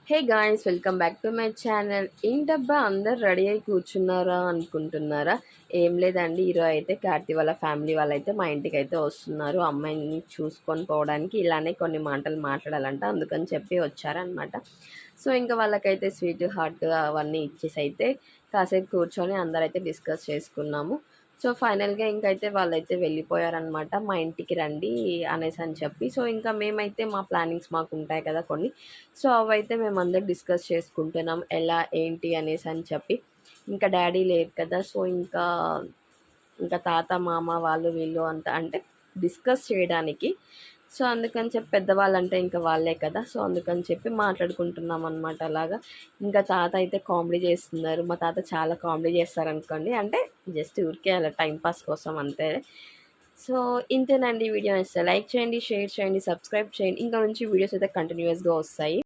Hey guys, welcome back to my channel. ఏంటబ్బా అందరు ready అయి కూర్చున్నారా అనుకుంటున్నారా? ఏం లేదండి, ఈరోజు అయితే కార్తీ వాళ్ళ ఫ్యామిలీ వాళ్ళైతే మా ఇంటికి అయితే వస్తున్నారు. అమ్మాయిని చూసుకొని పోవడానికి ఇలానే కొన్ని మాటలు మాట్లాడాలంట, అందుకని చెప్పి వచ్చారనమాట. సో ఇంకా వాళ్ళకైతే స్వీట్ హార్ట్ అవన్నీ ఇచ్చేసి అయితే కాసేపు కూర్చొని అందరైతే డిస్కస్ చేసుకున్నాము. సో ఫైనల్గా ఇంకైతే వాళ్ళైతే వెళ్ళిపోయారనమాట. మా ఇంటికి రండి అనేసి అని చెప్పి. సో ఇంకా మేమైతే మా ప్లానింగ్స్ మాకు ఉంటాయి కదా కొన్ని. సో అవైతే మేమందరం డిస్కస్ చేసుకుంటున్నాం ఎలా ఏంటి అనేసి అని చెప్పి. ఇంకా డాడీ లేరు కదా, సో ఇంకా తాత మామ వాళ్ళు వీళ్ళు అంతా అంటే డిస్కస్ చేయడానికి. సో అందుకని చెప్పి పెద్దవాళ్ళంటే ఇంకా వాళ్ళే కదా, సో అందుకని చెప్పి మాట్లాడుకుంటున్నాం అనమాట అలాగా. ఇంకా తాత అయితే కామెడీ చేస్తున్నారు. మా తాత చాలా కామెడీ చేస్తారనుకోండి, అంటే జస్ట్ ఊరికే అలా టైంపాస్ కోసం అంతే. సో ఇంతేనండి, వీడియో నచ్చితే లైక్ చేయండి, షేర్ చేయండి, సబ్స్క్రైబ్ చేయండి. ఇంకా నుంచి వీడియోస్ అయితే కంటిన్యూస్గా వస్తాయి.